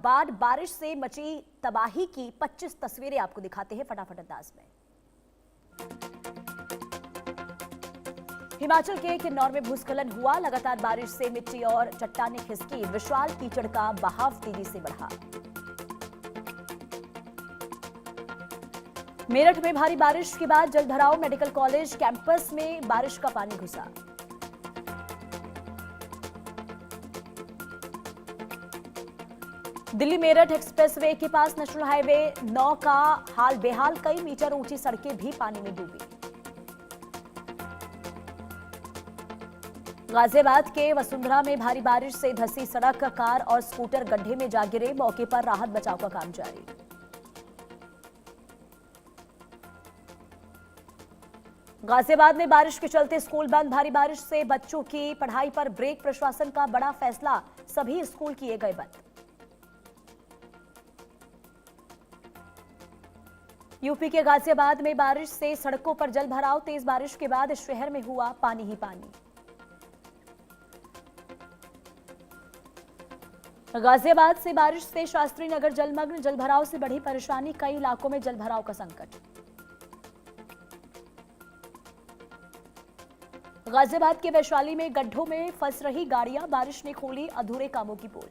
बाद बारिश से मची तबाही की 25 तस्वीरें आपको दिखाते हैं फटाफट अंदाज में। हिमाचल के किन्नौर में भूस्खलन हुआ। लगातार बारिश से मिट्टी और चट्टानें खिसकी। विशाल कीचड़ का बहाव तेजी से बढ़ा। मेरठ में भारी बारिश के बाद जलभराव। मेडिकल कॉलेज कैंपस में बारिश का पानी घुसा। दिल्ली मेरठ एक्सप्रेसवे के पास नेशनल हाईवे 9 का हाल बेहाल। कई मीटर ऊंची सड़कें भी पानी में डूबी। गाजियाबाद के वसुंधरा में भारी बारिश से धंसी सड़क। कार और स्कूटर गड्ढे में जा गिरे। मौके पर राहत बचाव का काम जारी। गाजियाबाद में बारिश के चलते स्कूल बंद। भारी बारिश से बच्चों की पढ़ाई पर ब्रेक। प्रशासन का बड़ा फैसला। सभी स्कूल किए गए बंद। यूपी के गाजियाबाद में बारिश से सड़कों पर जल भराव। तेज बारिश के बाद शहर में हुआ पानी ही पानी। गाजियाबाद से बारिश से शास्त्री नगर जलमग्न। जलभराव से बढ़ी परेशानी। कई इलाकों में जलभराव का संकट। गाजियाबाद के वैशाली में गड्ढों में फंस रही गाड़ियां। बारिश ने खोली अधूरे कामों की पोल।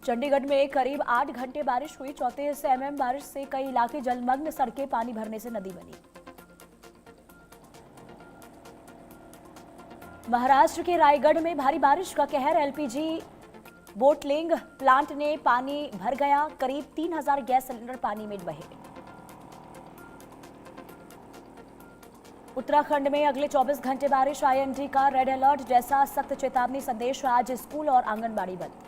चंडीगढ़ में करीब 8 घंटे बारिश हुई। 34 mm बारिश से कई इलाके जलमग्न। सड़कें पानी भरने से नदी बनी। महाराष्ट्र के रायगढ़ में भारी बारिश का कहर। एलपीजी बोटलिंग प्लांट ने पानी भर गया। करीब 3000 गैस सिलेंडर पानी में बहे। उत्तराखंड में अगले 24 घंटे बारिश। आईएमडी का रेड अलर्ट जैसा सख्त चेतावनी संदेश। आज स्कूल और आंगनबाड़ी बंद।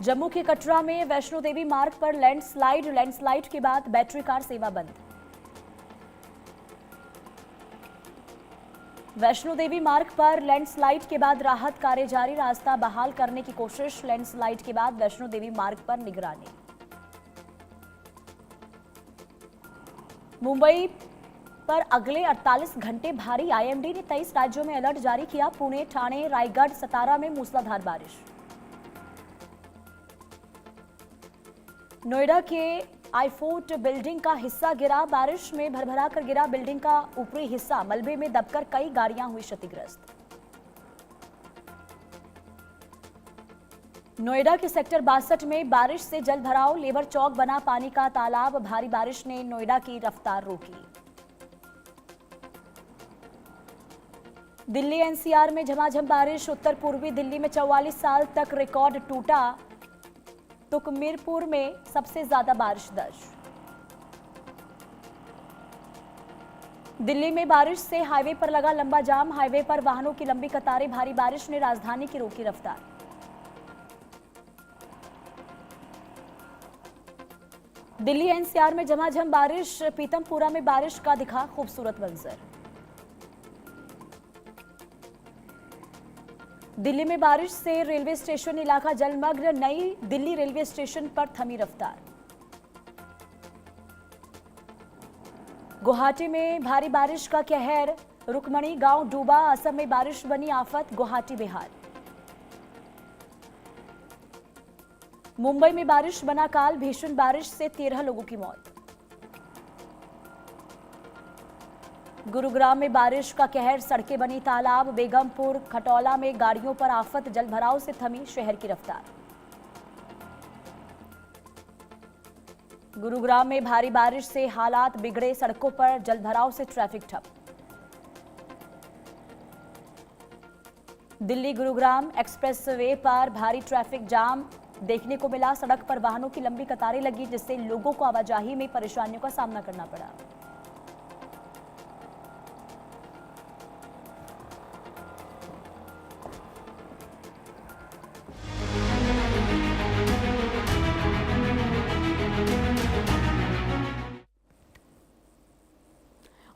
जम्मू के कटरा में वैष्णो देवी मार्ग पर लैंडस्लाइड के बाद बैटरी कार सेवा बंद। वैष्णो देवी मार्ग पर लैंडस्लाइड के बाद राहत कार्य जारी। रास्ता बहाल करने की कोशिश। लैंडस्लाइड के बाद वैष्णो देवी मार्ग पर निगरानी। मुंबई पर अगले 48 घंटे भारी। आईएमडी ने 23 राज्यों में अलर्ट जारी किया। पुणे, ठाणे, रायगढ़, सतारा में मूसलाधार बारिश। नोएडा के आईफोर्ट बिल्डिंग का हिस्सा गिरा। बारिश में भरभरा कर गिरा बिल्डिंग का ऊपरी हिस्सा। मलबे में दबकर कई गाड़ियां हुई क्षतिग्रस्त। नोएडा के सेक्टर 62 में बारिश से जल भराव। लेबर चौक बना पानी का तालाब। भारी बारिश ने नोएडा की रफ्तार रोकी। दिल्ली एनसीआर में झमाझम बारिश। उत्तर पूर्वी दिल्ली में 44 साल तक रिकॉर्ड टूटा। तुकमीरपुर में सबसे ज्यादा बारिश दर्ज। दिल्ली में बारिश से हाईवे पर लगा लंबा जाम। हाईवे पर वाहनों की लंबी कतारें। भारी बारिश ने राजधानी की रोकी रफ्तार। दिल्ली एनसीआर में झमाझम बारिश। पीतमपुरा में बारिश का दिखा खूबसूरत मंजर। दिल्ली में बारिश से रेलवे स्टेशन इलाका जलमग्न। नई दिल्ली रेलवे स्टेशन पर थमी रफ्तार। गुवाहाटी में भारी बारिश का कहर। रुकमणी गांव डूबा। असम में बारिश बनी आफत। गुवाहाटी बेहाल। मुंबई में बारिश बना काल। भीषण बारिश से 13 लोगों की मौत। गुरुग्राम में बारिश का कहर। सड़कें बनी तालाब। बेगमपुर खटौला में गाड़ियों पर आफत। जलभराव से थमी शहर की रफ्तार। गुरुग्राम में भारी बारिश से हालात बिगड़े। सड़कों पर जलभराव से ट्रैफिक ठप। दिल्ली गुरुग्राम एक्सप्रेसवे पर भारी ट्रैफिक जाम देखने को मिला। सड़क पर वाहनों की लंबी कतारें लगी जिससे लोगों को आवाजाही में परेशानियों का सामना करना पड़ा।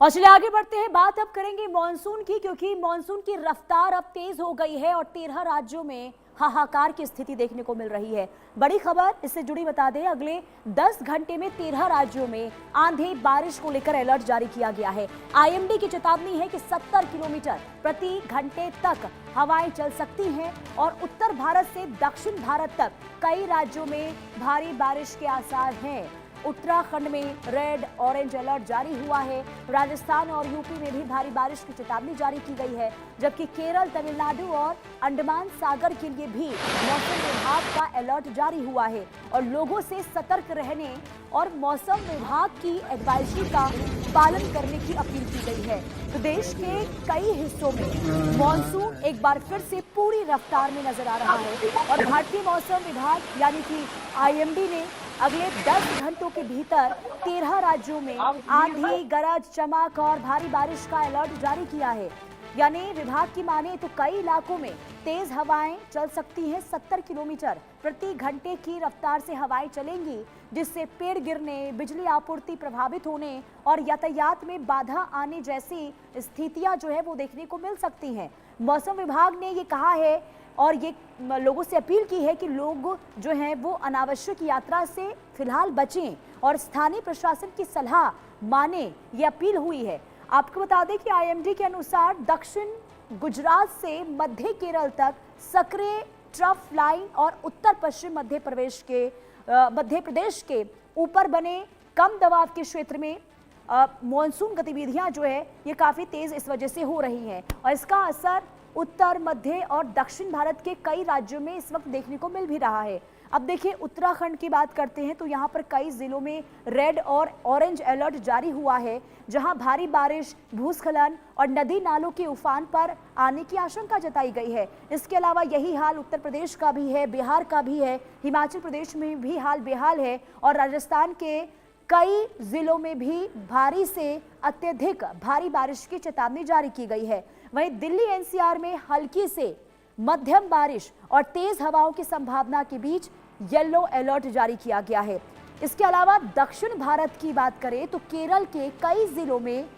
और चलिए आगे बढ़ते हैं, बात अब करेंगे मानसून की, क्योंकि मानसून की रफ्तार अब तेज हो गई है और 13 राज्यों में हाहाकार की स्थिति देखने को मिल रही है। बड़ी खबर इससे जुड़ी बता दें, अगले 10 घंटे में 13 राज्यों में आंधी बारिश को लेकर अलर्ट जारी किया गया है। आईएमडी की चेतावनी है कि 70 किलोमीटर प्रति घंटे तक हवाएं चल सकती हैं और उत्तर भारत से दक्षिण भारत तक कई राज्यों में भारी बारिश के आसार हैं। उत्तराखंड में रेड ऑरेंज अलर्ट जारी हुआ है। राजस्थान और यूपी में भी भारी बारिश की चेतावनी जारी की गई है, जबकि केरल, तमिलनाडु और अंडमान सागर के लिए भी मौसम विभाग का अलर्ट जारी हुआ है और लोगों से सतर्क रहने और मौसम विभाग की एडवाइजरी का पालन करने की अपील की गई है। प्रदेश के कई हिस्सों में मॉनसून एक बार फिर से पूरी रफ्तार में नजर आ रहा है और भारतीय मौसम विभाग यानी कि आईएमडी ने अगले 10 घंटों के भीतर 13 राज्यों में आंधी, गरज, चमक और भारी बारिश का अलर्ट जारी किया है। यानी विभाग की माने तो कई इलाकों में तेज हवाएं चल सकती हैं। 70 किलोमीटर प्रति घंटे की रफ्तार से हवाएं चलेंगी, जिससे पेड़ गिरने, बिजली आपूर्ति प्रभावित होने और यातायात में बाधा आने जैसी स्थितियां जो है वो देखने को मिल सकती हैं। मौसम विभाग ने ये कहा है और ये लोगों से अपील की है कि लोग जो हैं वो अनावश्यक यात्रा से फिलहाल बचें और स्थानीय प्रशासन की सलाह माने, ये अपील हुई है। आपको बता दें कि आईएमडी के अनुसार दक्षिण गुजरात से मध्य केरल तक सक्रिय ट्रफ लाइन और उत्तर पश्चिम मध्य प्रदेश के ऊपर बने कम दबाव के क्षेत्र में मॉनसून गतिविधियां जो है ये काफी तेज इस वजह से हो रही हैं और इसका असर उत्तर, मध्य और दक्षिण भारत के कई राज्यों में इस वक्त देखने को मिल भी रहा है। अब देखिए उत्तराखंड की बात करते हैं तो यहाँ पर कई जिलों में रेड और ऑरेंज अलर्ट जारी हुआ है, जहाँ भारी बारिश, भूस्खलन और नदी नालों के उफान पर आने की आशंका जताई गई है। इसके अलावा यही हाल उत्तर प्रदेश का भी है, बिहार का भी है, हिमाचल प्रदेश में भी हाल बेहाल है और राजस्थान के कई जिलों में भी भारी से अत्यधिक भारी बारिश की चेतावनी जारी की गई है। वहीं दिल्ली एनसीआर में हल्की से मध्यम बारिश और तेज हवाओं की संभावना के बीच येलो अलर्ट जारी किया गया है। इसके अलावा दक्षिण भारत की बात करें तो केरल के कई जिलों में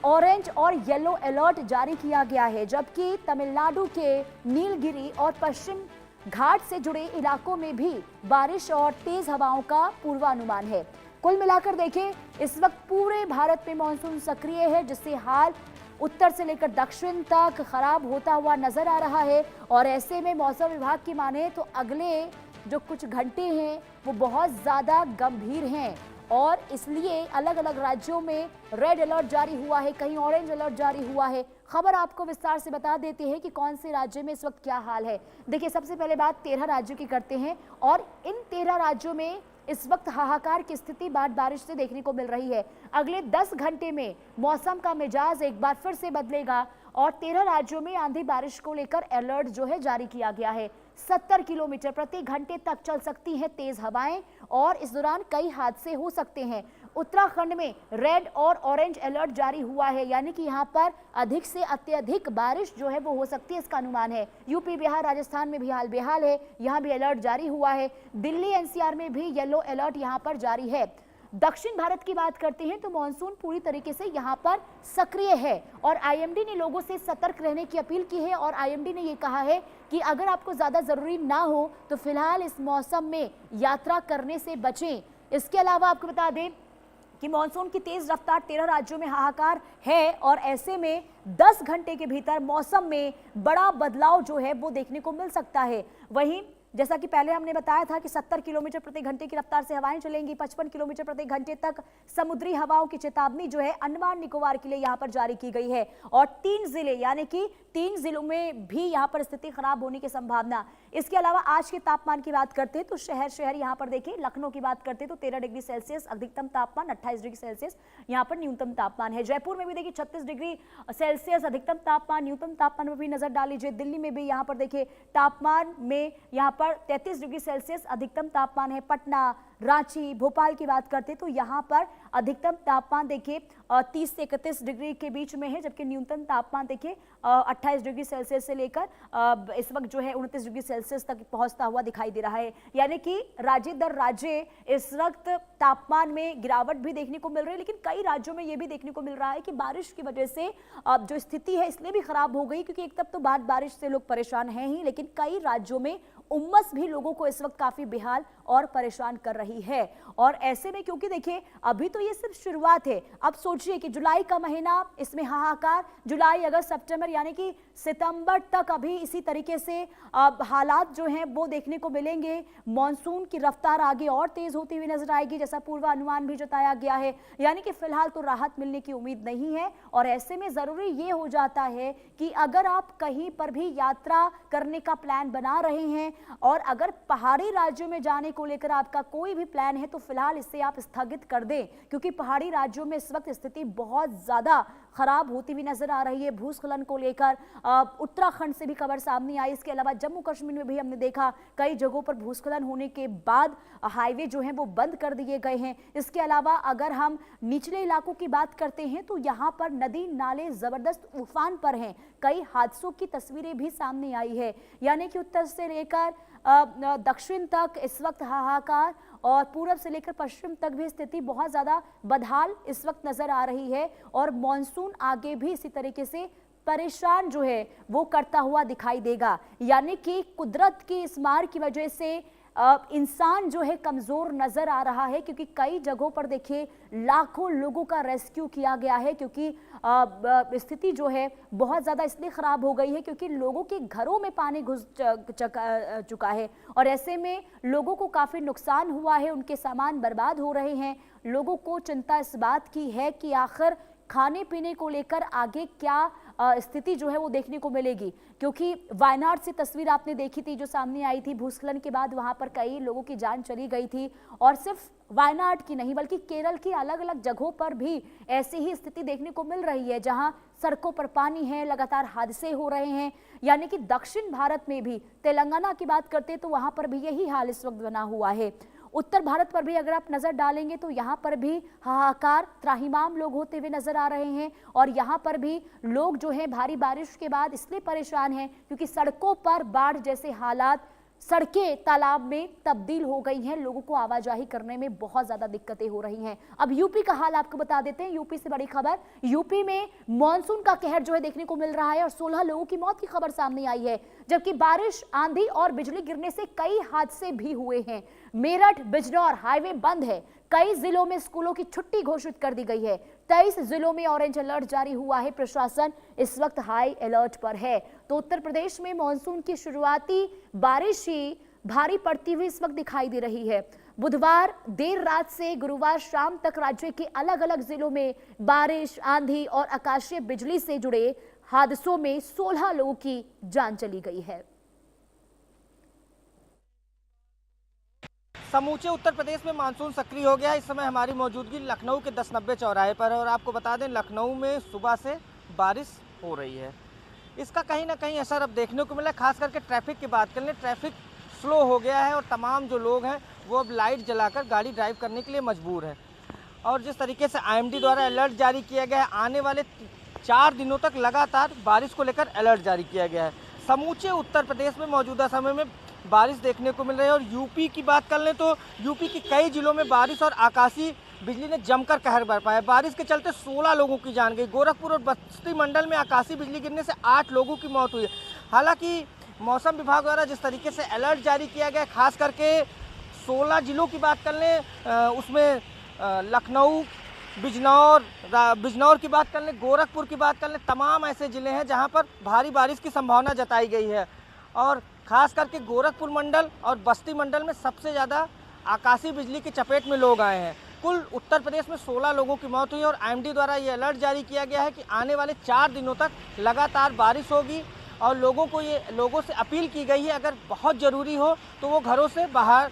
ऑरेंज और येलो अलर्ट जारी किया गया है, जबकि तमिलनाडु के नीलगिरी और पश्चिम घाट से जुड़े इलाकों में भी बारिश और तेज हवाओं का पूर्वानुमान है। कुल मिलाकर देखें, इस वक्त पूरे भारत में मानसून सक्रिय है, जिससे हाल उत्तर से लेकर दक्षिण तक खराब होता हुआ नजर आ रहा है और ऐसे में मौसम विभाग की माने तो अगले जो कुछ घंटे हैं वो बहुत ज़्यादा गंभीर हैं और इसलिए अलग अलग राज्यों में रेड अलर्ट जारी हुआ है, कहीं ऑरेंज अलर्ट जारी हुआ है। खबर आपको विस्तार से बता देते हैं कि कौन से राज्य में इस वक्त क्या हाल है। देखिए, सबसे पहले बात 13 राज्यों की करते हैं और इन 13 राज्यों में इस वक्त हाहाकार की स्थिति बारिश से देखने को मिल रही है। अगले 10 घंटे में मौसम का मिजाज एक बार फिर से बदलेगा और 13 राज्यों में आंधी बारिश को लेकर अलर्ट जो है जारी किया गया है। 70 किलोमीटर प्रति घंटे तक चल सकती हैं तेज हवाएं और इस दौरान कई हादसे हो सकते हैं। उत्तराखंड में रेड और ऑरेंज अलर्ट जारी हुआ है, यानी कि यहाँ पर अधिक से अत्यधिक बारिश जो है वो हो सकती है, इसका अनुमान है। यूपी, बिहार, राजस्थान में भी हाल बेहाल है, यहाँ भी अलर्ट जारी हुआ है। दिल्ली एनसीआर में भी येलो अलर्ट यहाँ पर जारी है। दक्षिण भारत की बात करते हैं तो मानसून पूरी तरीके से यहाँ पर सक्रिय है और आईएमडी ने लोगों से सतर्क रहने की अपील की है और आईएमडी ने ये कहा है कि अगर आपको ज्यादा जरूरी ना हो तो फिलहाल इस मौसम में यात्रा करने से बचें। इसके अलावा आपको बता दें कि मानसून की तेज रफ्तार 13 राज्यों में हाहाकार है और ऐसे में 10 घंटे के भीतर मौसम में बड़ा बदलाव जो है वो देखने को मिल सकता है। वहीं जैसा कि पहले हमने बताया था कि 70 किलोमीटर प्रति घंटे की रफ्तार से हवाएं चलेंगी, 55 किलोमीटर प्रति घंटे तक समुद्री हवाओं की चेतावनी जो है अंडमान निकोबार के लिए यहां पर जारी की गई है और 3 जिले यानी कि 3 जिलों में भी यहां पर स्थिति खराब होने की संभावना। इसके अलावा आज के तापमान की बात करते हैं तो शहर यहां पर देखिए, लखनऊ की बात करते हैं तो 13 डिग्री सेल्सियस अधिकतम तापमान, 28 डिग्री सेल्सियस यहां पर न्यूनतम तापमान है। जयपुर में भी देखिए 36 डिग्री सेल्सियस अधिकतम तापमान, न्यूनतम तापमान में भी नजर डाल लीजिए। दिल्ली में भी यहां पर देखिए तापमान में यहां पर पर 33 डिग्री सेल्सियस अधिकतम तापमान है। पटना, रांची, भोपाल की बात करते हैं तो यहाँ पर अधिकतम तापमान देखिए 30 से 31 डिग्री के बीच में है, जबकि न्यूनतम तापमान देखिए 28 डिग्री सेल्सियस से लेकर इस वक्त जो है 29 डिग्री सेल्सियस तक पहुंचता हुआ दिखाई दे रहा है। यानी कि राज्य दर राज्य इस वक्त तापमान में गिरावट भी देखने को मिल रही है, लेकिन कई राज्यों में यह भी देखने को मिल रहा है कि बारिश की वजह से जो स्थिति है इसलिए भी खराब हो गई, क्योंकि एक तरफ तो बारिश से लोग परेशान हैं ही, लेकिन कई राज्यों में उमस भी लोगों को इस वक्त काफी बेहाल और परेशान कर रही है। और ऐसे में क्योंकि देखिए अभी तो ये सिर्फ शुरुआत है, अब सोचिए कि जुलाई का महीना, इसमें हाहाकार, जुलाई, अगस्त, सितंबर, यानी कि सितंबर तक अभी इसी तरीके से हालात जो हैं वो देखने को मिलेंगे। मॉनसून की रफ्तार आगे और तेज होती हुई नजर आएगी, जैसा पूर्वानुमान भी जताया गया है। यानी कि फिलहाल तो राहत मिलने की उम्मीद नहीं है, और ऐसे में जरूरी ये हो जाता है कि अगर आप कहीं पर भी यात्रा करने का प्लान बना रहे हैं और अगर पहाड़ी राज्यों में जाने को लेकर आपका कोई भी प्लान है तो फिलहाल इसे आप स्थगित कर दें, क्योंकि पहाड़ी राज्यों में इस वक्त स्थिति बहुत ज्यादा खराब होती हुई नजर आ रही है। भूस्खलन को लेकर उत्तराखंड से भी खबर सामने आई, इसके अलावा जम्मू कश्मीर में भी हमने देखा कई जगहों पर भूस्खलन होने के बाद हाईवे जो हैं वो बंद कर दिए गए हैं। इसके अलावा अगर हम निचले इलाकों की बात करते हैं तो यहाँ पर नदी नाले जबरदस्त उफान पर हैं, कई हादसों की तस्वीरें भी सामने आई है। यानी कि उत्तर से लेकर दक्षिण तक इस वक्त हाहाकार, और पूर्व से लेकर पश्चिम तक भी स्थिति बहुत ज्यादा बदहाल इस वक्त नजर आ रही है। और मॉनसून आगे भी इसी तरीके से परेशान जो है वो करता हुआ दिखाई देगा। यानी कि कुदरत की इस मार की वजह से इंसान जो है कमजोर नजर आ रहा है, क्योंकि कई जगहों पर देखिए लाखों लोगों का रेस्क्यू किया गया है, क्योंकि स्थिति जो है बहुत ज्यादा इसलिए खराब हो गई है क्योंकि लोगों के घरों में पानी घुस चुका है, और ऐसे में लोगों को काफी नुकसान हुआ है, उनके सामान बर्बाद हो रहे हैं। लोगों को चिंता इस बात की है कि आखिर खाने पीने को लेकर आगे क्या स्थिति जो है वो देखने को मिलेगी, क्योंकि वायनाड से तस्वीर आपने देखी थी जो सामने आई थी भूस्खलन के बाद, वहां पर कई लोगों की जान चली गई थी। और सिर्फ वायनाड की नहीं बल्कि केरल की अलग अलग जगहों पर भी ऐसी ही स्थिति देखने को मिल रही है, जहां सड़कों पर पानी है, लगातार हादसे हो रहे हैं। यानी कि दक्षिण भारत में भी, तेलंगाना की बात करते हैं तो वहां पर भी यही हाल इस वक्त बना हुआ है। उत्तर भारत पर भी अगर आप नजर डालेंगे तो यहाँ पर भी हाहाकार, त्राहिमाम लोग होते हुए नजर आ रहे हैं, और यहाँ पर भी लोग जो हैं भारी बारिश के बाद इसलिए परेशान हैं क्योंकि सड़कों पर बाढ़ जैसे हालात, सड़कें तालाब में तब्दील हो गई हैं, लोगों को आवाजाही करने में बहुत ज्यादा दिक्कतें हो रही हैं। अब यूपी का हाल आपको बता देते हैं, यूपी से बड़ी खबर, यूपी में मॉनसून का कहर जो है देखने को मिल रहा है और 16 लोगों की मौत की खबर सामने आई है, जबकि बारिश, आंधी और बिजली गिरने से कई हादसे भी हुए हैं। मेरठ बिजनौर हाईवे बंद है, कई जिलों में स्कूलों की छुट्टी घोषित कर दी गई है, 23 जिलों में ऑरेंज अलर्ट जारी हुआ है, प्रशासन इस वक्त हाई अलर्ट पर है। तो उत्तर प्रदेश में मॉनसून की शुरुआती बारिश ही भारी पड़ती हुई इस वक्त दिखाई दे रही है। बुधवार देर रात से गुरुवार शाम तक राज्य के अलग अलग जिलों में बारिश, आंधी और आकाशीय बिजली से जुड़े हादसों में 16 लोगों की जान चली गई है। समूचे उत्तर प्रदेश में मानसून सक्रिय हो गया है। इस समय हमारी मौजूदगी लखनऊ के 1090 चौराहे पर है और आपको बता दें लखनऊ में सुबह से बारिश हो रही है। इसका कहीं ना कहीं असर अब देखने को मिला, खास करके ट्रैफिक की बात कर लें, ट्रैफिक स्लो हो गया है और तमाम जो लोग हैं वो अब लाइट जलाकर गाड़ी ड्राइव करने के लिए मजबूर है। और जिस तरीके से IMD द्वारा अलर्ट जारी किया गया है, आने वाले 4 दिनों तक लगातार बारिश को लेकर अलर्ट जारी किया गया है। समूचे उत्तर प्रदेश में मौजूदा समय में बारिश देखने को मिल रही है। और यूपी की बात कर लें तो यूपी के कई जिलों में बारिश और आकाशीय बिजली ने जमकर कहर बरपाया है। बारिश के चलते 16 लोगों की जान गई। गोरखपुर और बस्ती मंडल में आकाशीय बिजली गिरने से 8 लोगों की मौत हुई है। हालांकि मौसम विभाग द्वारा जिस तरीके से अलर्ट जारी किया गया, खास करके 16 जिलों की बात कर लें, उसमें लखनऊ, बिजनौर की बात कर लें, गोरखपुर की बात कर लें, तमाम ऐसे ज़िले हैं जहां पर भारी बारिश की संभावना जताई गई है। और खास करके गोरखपुर मंडल और बस्ती मंडल में सबसे ज़्यादा आकाशीय बिजली की चपेट में लोग आए हैं। कुल उत्तर प्रदेश में 16 लोगों की मौत हुई और IMD द्वारा ये अलर्ट जारी किया गया है कि आने वाले 4 दिनों तक लगातार बारिश होगी और लोगों से अपील की गई है अगर बहुत ज़रूरी हो तो वो घरों से बाहर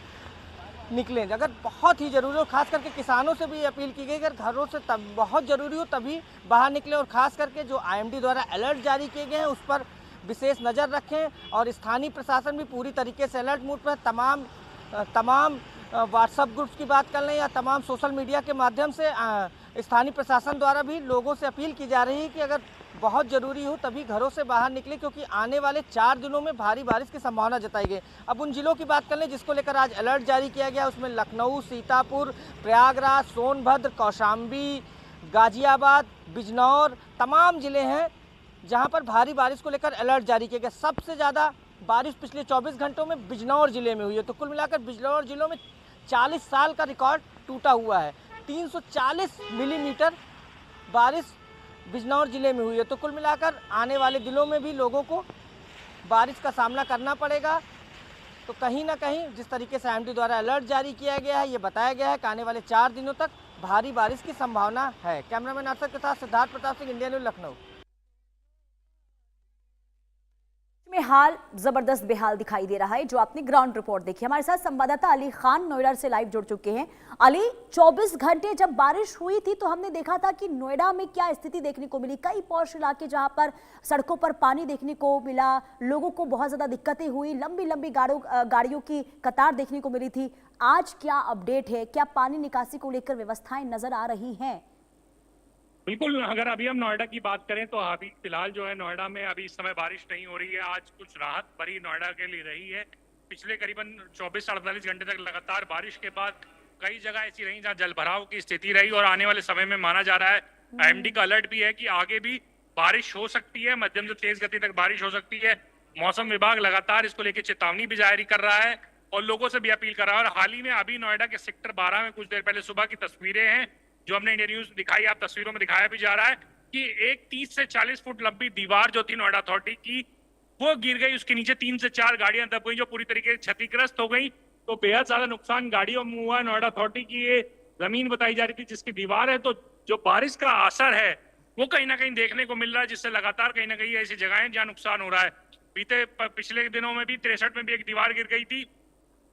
निकलें, अगर बहुत ही ज़रूरी हो। खास करके किसानों से भी अपील की गई अगर घरों से बहुत ज़रूरी हो तभी बाहर निकलें। और ख़ास करके जो IMD द्वारा अलर्ट जारी किए गए हैं उस पर विशेष नज़र रखें और स्थानीय प्रशासन भी पूरी तरीके से अलर्ट मोड पर तमाम व्हाट्सएप ग्रुप्स की बात कर लें या तमाम सोशल मीडिया के माध्यम से स्थानीय प्रशासन द्वारा भी लोगों से अपील की जा रही है कि अगर बहुत ज़रूरी हो तभी घरों से बाहर निकले, क्योंकि आने वाले 4 दिनों में भारी बारिश की संभावना जताई गई। अब उन जिलों की बात कर लें जिसको लेकर आज अलर्ट जारी किया गया, उसमें लखनऊ, सीतापुर, प्रयागराज, सोनभद्र, कौशाम्बी, गाजियाबाद, बिजनौर तमाम ज़िले हैं जहां पर भारी बारिश को लेकर अलर्ट जारी किया गया। सबसे ज़्यादा बारिश पिछले 24 घंटों में बिजनौर ज़िले में हुई है। तो कुल मिलाकर बिजनौर ज़िलों में 40 साल का रिकॉर्ड टूटा हुआ है। 340 मिलीमीटर बारिश बिजनौर ज़िले में हुई है। तो कुल मिलाकर आने वाले दिनों में भी लोगों को बारिश का सामना करना पड़ेगा। तो कहीं ना कहीं जिस तरीके से IMD द्वारा अलर्ट जारी किया गया है, ये बताया गया है कि आने वाले 4 दिनों तक भारी बारिश की संभावना है। कैमरामैन अरशद के साथ सिद्धार्थ प्रताप सिंह, इंडिया न्यूज़, लखनऊ। में हाल जबरदस्त बेहाल दिखाई दे रहा है, जो आपने ग्राउंड रिपोर्ट देखी। हमारे साथ संवाददाता अली खान नोएडा से लाइव जुड़ चुके हैं। अली, 24 घंटे जब बारिश हुई थी तो हमने देखा था कि नोएडा में क्या स्थिति देखने को मिली। कई पॉश इलाके जहां पर सड़कों पर पानी देखने को मिला, लोगों को बहुत ज्यादा दिक्कतें हुई, लंबी लंबी गाड़ियों की कतार देखने को मिली थी। आज क्या अपडेट है? क्या पानी निकासी को लेकर व्यवस्थाएं नजर आ रही हैं? बिल्कुल, अगर अभी हम नोएडा की बात करें तो अभी फिलहाल जो है नोएडा में अभी इस समय बारिश नहीं हो रही है। आज कुछ राहत भरी नोएडा के लिए रही है। पिछले करीबन 24 से 48 घंटे तक लगातार बारिश के बाद कई जगह ऐसी रही जहां जलभराव की स्थिति रही और आने वाले समय में माना जा रहा है, IMD का अलर्ट भी है कि आगे भी बारिश हो सकती है, मध्यम से तेज गति तक बारिश हो सकती है। मौसम विभाग लगातार इसको लेकर चेतावनी भी जारी कर रहा है और लोगों से भी अपील कर रहा है। और हाल ही में अभी नोएडा के सेक्टर 12 में कुछ देर पहले सुबह की तस्वीरें हैं जो हमने इंडिया न्यूज दिखाई, आप तस्वीरों में दिखाया भी जा रहा है कि एक 30 से 40 फुट लंबी दीवार जो थी नोएडा अथॉरिटी की, वो गिर गई। उसके नीचे 3 से 4 गाड़ियां दब गई जो पूरी तरीके से क्षतिग्रस्त हो गई। तो बेहद ज्यादा नुकसान गाड़ियों में हुआ है। नोएडा अथॉरिटी की ये जमीन बताई जा रही थी जिसकी दीवार है, तो जो बारिश का असर है वो कहीं ना कहीं देखने को मिल रहा है, जिससे लगातार कहीं ना कहीं ऐसी जगहें जहाँ नुकसान हो रहा है। पिछले दिनों में भी 63 में भी एक दीवार गिर गई थी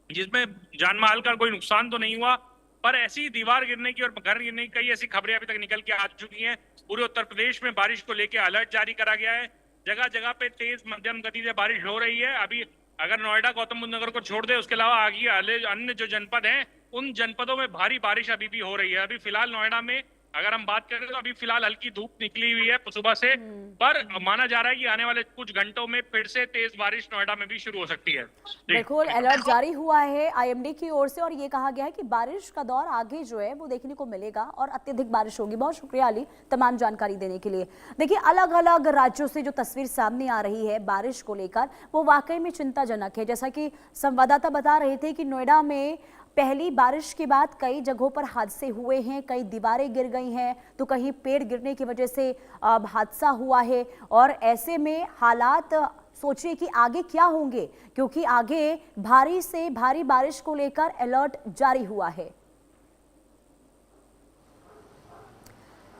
जिसमें जान माल का कोई नुकसान तो नहीं हुआ, पर ऐसी दीवार गिरने की और घर गिरने की कई ऐसी खबरें अभी तक निकल के आ चुकी हैं। पूरे उत्तर प्रदेश में बारिश को लेकर अलर्ट जारी करा गया है। जगह जगह पे तेज मध्यम गति से बारिश हो रही है। अभी अगर नोएडा, गौतम बुद्ध नगर को छोड़ दे, उसके अलावा आगे अन्य जो जनपद हैं उन जनपदों में भारी बारिश अभी भी हो रही है। अभी फिलहाल नोएडा में अगर हम बात करें तो अभी फिलहाल हल्की धूप निकली हुई है सुबह से, पर माना जा रहा है कि आने वाले कुछ घंटों में फिर से तेज बारिश नोएडा में भी शुरू हो सकती है। बिल्कुल, अलर्ट जारी हुआ है IMD की ओर से और ये कहा गया है कि बारिश का दौर आगे जो है वो देखने को मिलेगा और अत्यधिक बारिश होगी। बहुत शुक्रिया अली तमाम जानकारी देने के लिए। देखिए, अलग अलग राज्यों से जो तस्वीर सामने आ रही है बारिश को लेकर, वो वाकई में चिंताजनक है। जैसा कि संवाददाता बता रहे थे कि नोएडा में पहली बारिश के बाद कई जगहों पर हादसे हुए हैं, कई दीवारें गिर गई हैं, तो कहीं पेड़ गिरने की वजह से हादसा हुआ है। और ऐसे में हालात सोचिए कि आगे क्या होंगे, क्योंकि आगे भारी से भारी बारिश को लेकर अलर्ट जारी हुआ है।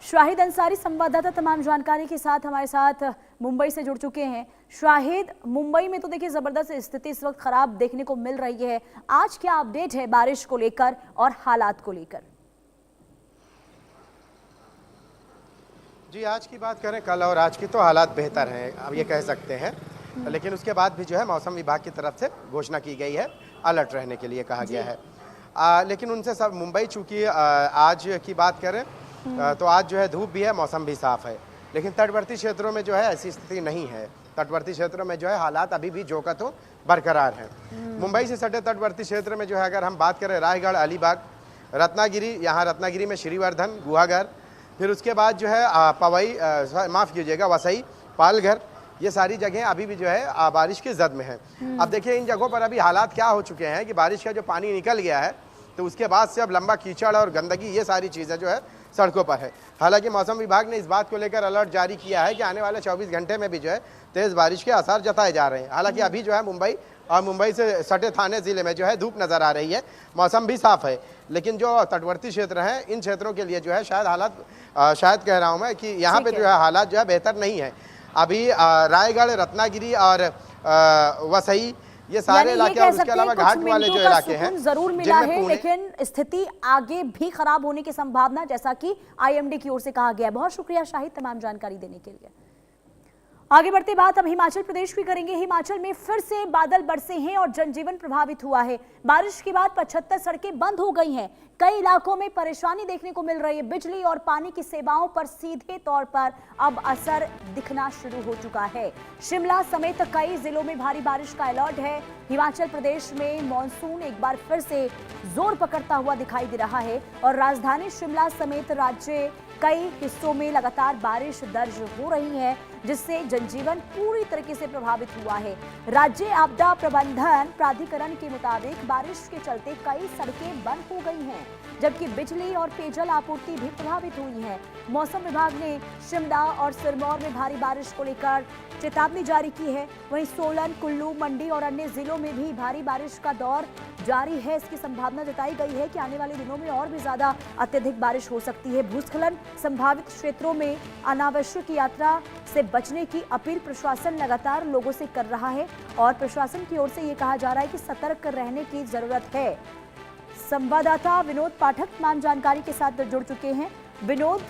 शाहिद अंसारी संवाददाता तमाम जानकारी के साथ हमारे साथ मुंबई से जुड़ चुके हैं। शाहिद, मुंबई में तो देखिए जबरदस्त स्थिति इस वक्त खराब देखने को मिल रही है। आज क्या अपडेट है बारिश को लेकर और हालात को लेकर? जी, आज की बात करें कल और आज की तो हालात बेहतर हैं, अब ये कह सकते हैं। लेकिन उसके बाद भी जो है मौसम विभाग की तरफ से घोषणा की गई है, अलर्ट रहने के लिए कहा गया है। लेकिन उनसे सब मुंबई चूंकि आज की बात करें तो आज जो है धूप भी है, मौसम भी साफ है। लेकिन तटवर्ती क्षेत्रों में जो है ऐसी स्थिति नहीं है। तटवर्ती क्षेत्रों में जो है हालात अभी भी जो का तो बरकरार है। मुंबई से सटे तटवर्ती क्षेत्र में जो है अगर हम बात करें रायगढ़, अलीबाग, रत्नागिरी, यहाँ रत्नागिरी में श्रीवर्धन, गुहागर, फिर उसके बाद जो है पवई, माफ़ कीजिएगा, वसई, पालघर, ये सारी जगहें अभी भी जो है बारिश की जद में है। अब देखिए इन जगहों पर अभी हालात क्या हो चुके हैं कि बारिश का जो पानी निकल गया है तो उसके बाद से अब लंबा कीचड़ और गंदगी, ये सारी चीज़ें जो है सड़कों पर है। हालांकि मौसम विभाग ने इस बात को लेकर अलर्ट जारी किया है कि आने वाले 24 घंटे में भी जो है तेज़ बारिश के आसार जताए जा रहे हैं। हालांकि अभी जो है मुंबई और मुंबई से सटे थाने ज़िले में जो है धूप नज़र आ रही है, मौसम भी साफ़ है। लेकिन जो तटवर्ती क्षेत्र हैं इन क्षेत्रों के लिए जो है शायद हालात, शायद कह रहा हूँ मैं कि यहाँ पे जो है हालात जो है बेहतर नहीं है। अभी रायगढ़, रत्नागिरी और वसई, ये सारे इलाके और उसके अलावा घाट वाले जो इलाके हैं जरूर मिला है, लेकिन स्थिति आगे भी खराब होने की संभावना, जैसा कि IMD की ओर से कहा गया है। बहुत शुक्रिया शाहिद तमाम जानकारी देने के लिए। आगे बढ़ते बात अब हिमाचल प्रदेश की करेंगे। हिमाचल में फिर से बादल बरसे हैं और जनजीवन प्रभावित हुआ है। बारिश के बाद 75 सड़कें बंद हो गई हैं। कई इलाकों में परेशानी देखने को मिल रही है। बिजली और पानी की सेवाओं पर सीधे तौर पर अब असर दिखना शुरू हो चुका है। शिमला समेत कई जिलों में भारी बारिश का अलर्ट है। हिमाचल प्रदेश में मॉनसून एक बार फिर से जोर पकड़ता हुआ दिखाई दे रहा है और राजधानी शिमला समेत राज्य कई हिस्सों में लगातार बारिश दर्ज हो रही है, जिससे जनजीवन पूरी तरीके से प्रभावित हुआ है। राज्य आपदा प्रबंधन प्राधिकरण के मुताबिक बारिश के चलते कई सड़कें बंद हो गई हैं, जबकि बिजली और पेयजल आपूर्ति भी प्रभावित हुई है। मौसम विभाग ने शिमला और सिरमौर में भारी बारिश को लेकर चेतावनी जारी की है। वहीं सोलन, कुल्लू, मंडी और अन्य जिलों में भी भारी बारिश का दौर जारी है। इसकी संभावना जताई गई है कि आने वाले दिनों में और भी ज्यादा अत्यधिक बारिश हो सकती है। भूस्खलन संभावित क्षेत्रों में अनावश्यक यात्रा से बचने की अपील प्रशासन लगातार लोगों से कर रहा है और प्रशासन की ओर से ये कहा जा रहा है कि सतर्क रहने की जरूरत है। संवाददाता विनोद पाठक तमाम जानकारी के साथ जुड़ चुके हैं। विनोद,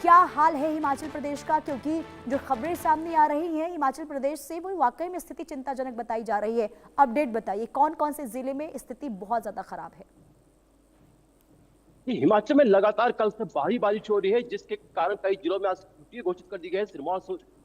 क्या हाल है हिमाचल प्रदेश का, क्योंकि जो खबरें सामने आ रही हैं हिमाचल प्रदेश से वो वाकई में स्थिति चिंताजनक बताई जा रही है। अपडेट बताइए, कौन कौन से जिले में स्थिति बहुत ज्यादा खराब है? हिमाचल में लगातार कल से भारी बारिश हो रही है, जिसके कारण कई जिलों में आज छुट्टी घोषित कर दी गई है।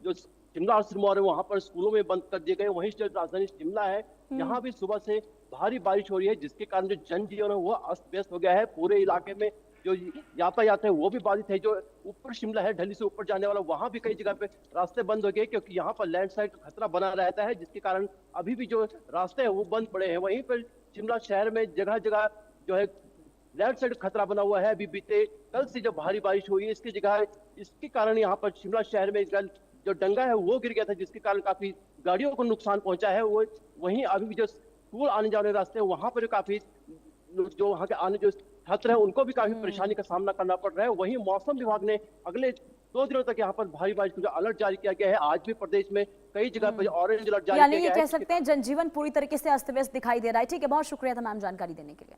जो शिमला और सिरमौर है वहां पर स्कूलों में बंद कर दिए गए। वहीं जो राजधानी शिमला है यहाँ भी सुबह से भारी बारिश हो रही है, जिसके कारण जो जनजीवन है वो अस्त व्यस्त हो गया है। पूरे इलाके में जो यातायात है वो भी बाधित है। जो ऊपर शिमला है, दिल्ली से ऊपर जाने वाला, वहां भी कई जगह पे रास्ते बंद हो गए, क्योंकि यहाँ पर लैंडस्लाइड का खतरा बना रहता है, जिसके कारण अभी भी जो रास्ते हैं वो बंद पड़े हैं। वहीं पर शिमला शहर में जगह जगह जो है लैंडस्लाइड खतरा बना हुआ है। अभी बीते कल से जो भारी बारिश हुई है इसके कारण यहाँ पर शिमला शहर में जो डंगा है वो गिर गया था, जिसके कारण काफी गाड़ियों को नुकसान पहुंचा है। वो वहीं अभी भी जो स्कूल आने जाने रास्ते हैं वहां पर काफी जो वहां के आने जो छात्र हैं उनको भी काफी परेशानी का सामना करना पड़ रहा है। वहीं मौसम विभाग ने अगले 2 दिनों तक यहाँ पर भारी बारिश का अलर्ट जारी किया गया है। आज भी प्रदेश में कई जगह पर ऑरेंज अलर्ट जारी किया गया है। यानी ये कह सकते हैं जनजीवन पूरी तरीके से अस्त व्यस्त दिखाई दे रहा है। ठीक है, बहुत शुक्रिया तमाम जानकारी देने के लिए।